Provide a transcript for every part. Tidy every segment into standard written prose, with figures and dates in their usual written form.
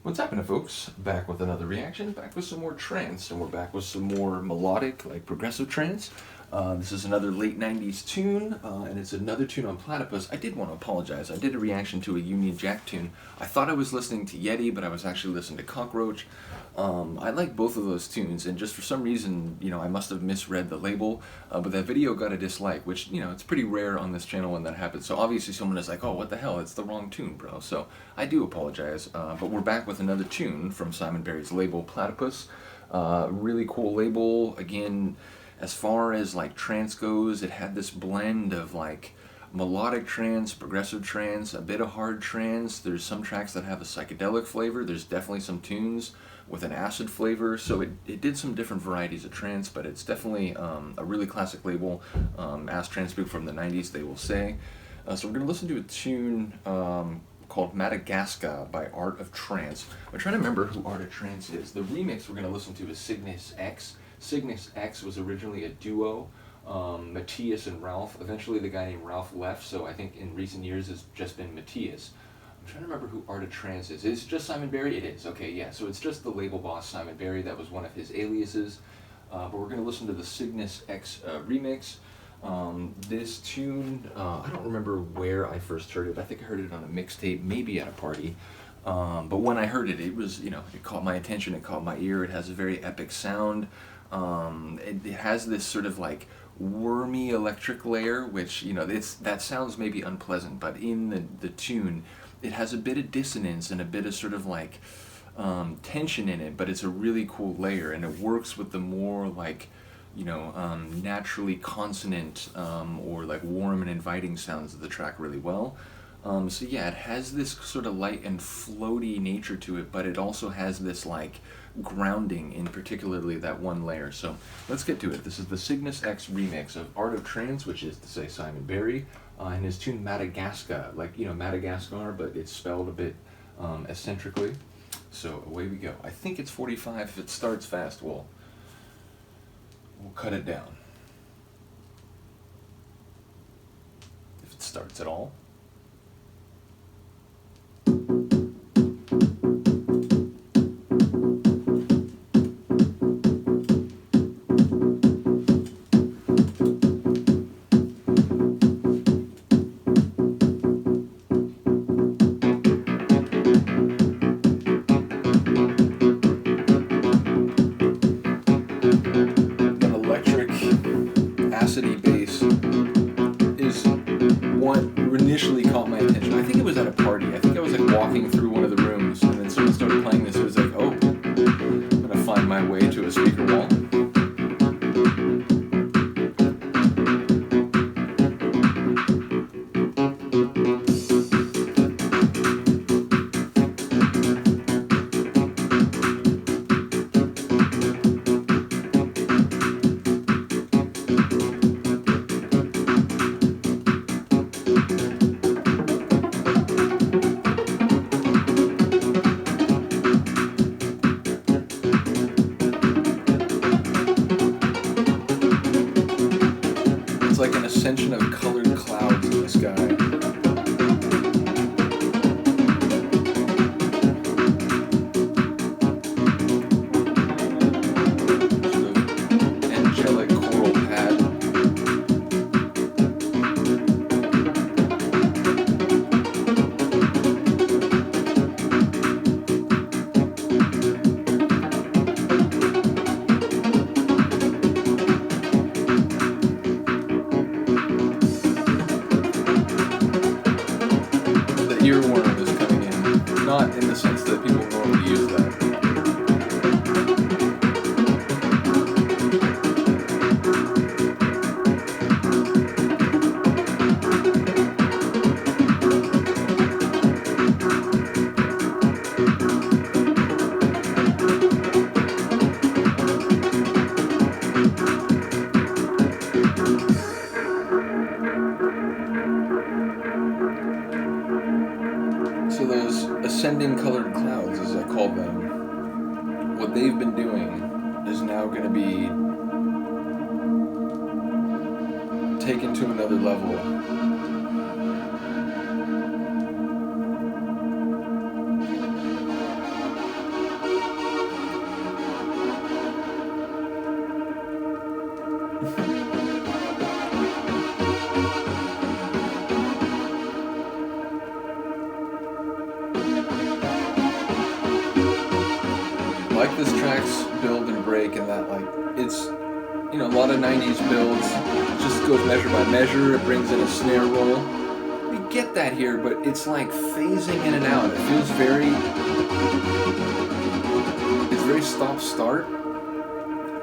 What's happening, folks? Back with another reaction, back with some more trance, and we're back with some more melodic, like progressive trance. This is another late 90s tune, and it's another tune on Platipus. I did want to apologize. I did a reaction to a Union Jack tune. I thought I was listening to Yeti, but I was actually listening to Cockroach. I like both of those tunes, and just for some reason, I must have misread the label, but that video got a dislike, which, it's pretty rare on this channel when that happens. So obviously someone is like, oh, what the hell, it's the wrong tune, bro. So I do apologize, but we're back with another tune from Simon Barry's label, Platipus. Really cool label. Again, as far as like trance goes, it had this blend of like melodic trance, progressive trance, a bit of hard trance. There's some tracks that have a psychedelic flavor. There's definitely some tunes with an acid flavor. So it did some different varieties of trance, but it's definitely a really classic label. As trance people from the 90s, they will say. So we're going to listen to a tune called Madagasca by Art of Trance. I'm trying to remember who Art of Trance is. The remix we're going to listen to is Cygnus-X. Cygnus-X was originally a duo, Matthias and Ralph. Eventually the guy named Ralph left, so I think in recent years it's just been Matthias. I'm trying to remember who Art of Trance is. Is it just Simon Barry? It is. Okay, yeah, so it's just the label boss Simon Barry. That was one of his aliases. But we're going to listen to the Cygnus-X remix. This tune, I don't remember where I first heard it. I think I heard it on a mixtape, maybe at a party. But when I heard it, it was, it caught my attention, it caught my ear. It has a very epic sound. It has this sort of like wormy electric layer, which, that sounds maybe unpleasant, but in the tune, it has a bit of dissonance and a bit of sort of like tension in it, but it's a really cool layer, and it works with the more like, naturally consonant or like warm and inviting sounds of the track really well. So yeah, it has this sort of light and floaty nature to it, but it also has this like grounding in particularly that one layer. So let's get to it. This is the Cygnus-X remix of Art of Trance, which is to say Simon Barry, and his tune Madagasca, like, Madagascar, but it's spelled a bit eccentrically. So away we go. I think it's 45. If it starts fast, we'll cut it down. If it starts at all. Acidy bass is what initially caught my attention. I think it was at a party. I think I was like walking through one of the rooms, and then someone started playing this. It was like, oh, I'm gonna find my way to a speaker wall. It's like an ascension of colored clouds in the sky. Sort of angelic choral pad. Earworm is coming in, not in the sense that people normally use that. So those ascending colored clouds, as I call them, what they've been doing is now going to be taken to another level. like this track's build and break, and that like it's, you know, a lot of 90s builds just goes measure by measure. It brings in a snare roll. We get that here, but it's like phasing in and out. It feels very stop-start,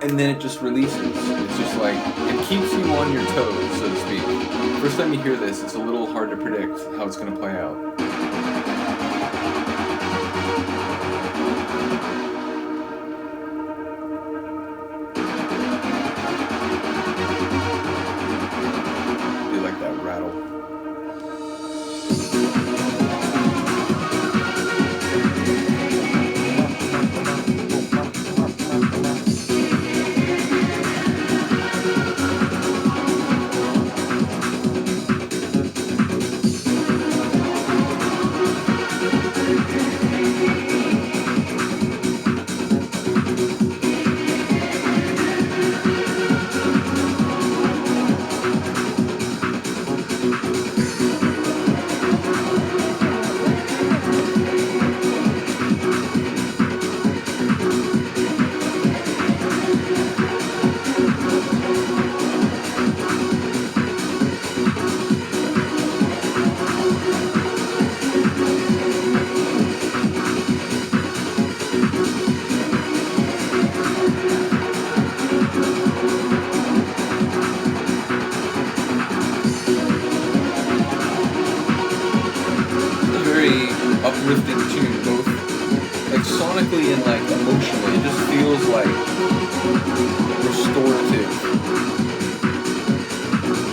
and then it just releases. It's just like, it keeps you on your toes, so to speak. First time you hear this, it's a little hard to predict how it's going to play out. Do you like that rattle? Uplifting tune, both like sonically and like emotionally. It just feels like restorative,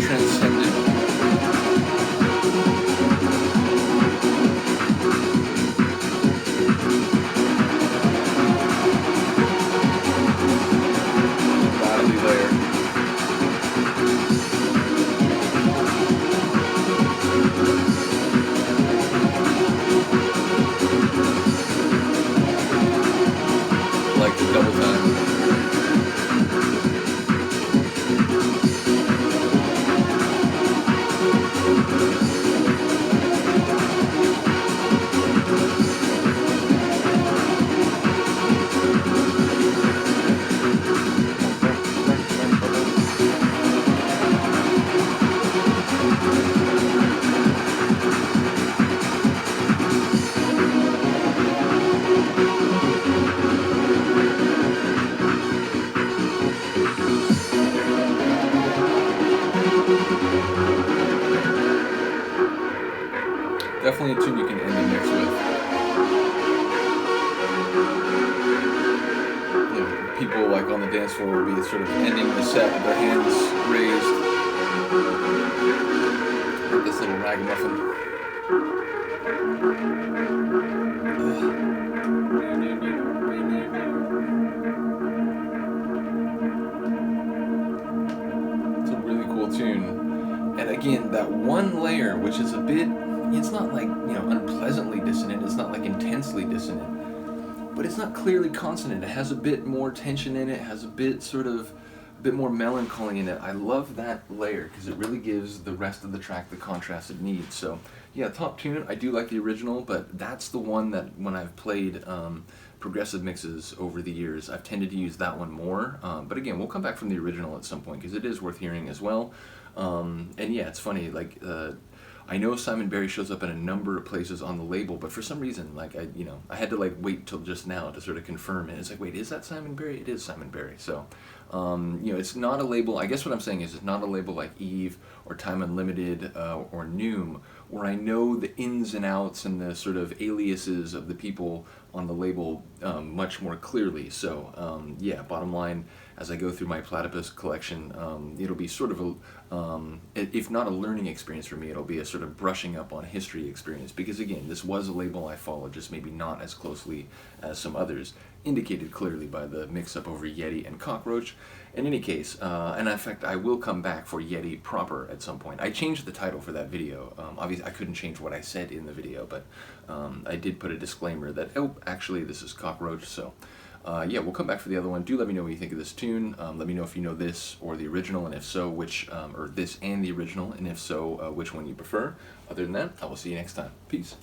transcendent. Rattly layer. Like the double time. Definitely a tune you can end the mix with. You know, people like on the dance floor will be sort of ending the set with their hands raised. Like this little ragamuffin. It's a really cool tune. And again, that one layer, which is a bit, it's not like, you know, unpleasantly dissonant, it's not like intensely dissonant, but it's not clearly consonant. It has a bit more tension in it, has a bit sort of, a bit more melancholy in it. I love that layer because it really gives the rest of the track the contrast it needs. So yeah, top tune, I do like the original, but that's the one that when I've played progressive mixes over the years, I've tended to use that one more. But again, we'll come back from the original at some point because it is worth hearing as well. And yeah, it's funny, like, I know Simon Barry shows up in a number of places on the label, but for some reason, like, I had to like wait till just now to sort of confirm it. It's like, wait, is that Simon Barry? It is Simon Barry. So, it's not a label. I guess what I'm saying is it's not a label like Eve or Time Unlimited or Noom, where I know the ins and outs and the sort of aliases of the people on the label much more clearly. So, yeah, bottom line, as I go through my Platipus collection, it'll be sort of a, if not a learning experience for me, it'll be a sort of brushing up on history experience. Because again, this was a label I followed, just maybe not as closely as some others, indicated clearly by the mix-up over Yeti and Cockroach. In any case, and in fact, I will come back for Yeti proper at some point. I changed the title for that video. Obviously, I couldn't change what I said in the video, but I did put a disclaimer that, oh, actually, this is Cockroach, so... yeah, we'll come back for the other one. Do let me know what you think of this tune. Let me know if you know this or the original, and if so, which, or this and the original, and if so, which one you prefer. Other than that, I will see you next time. Peace.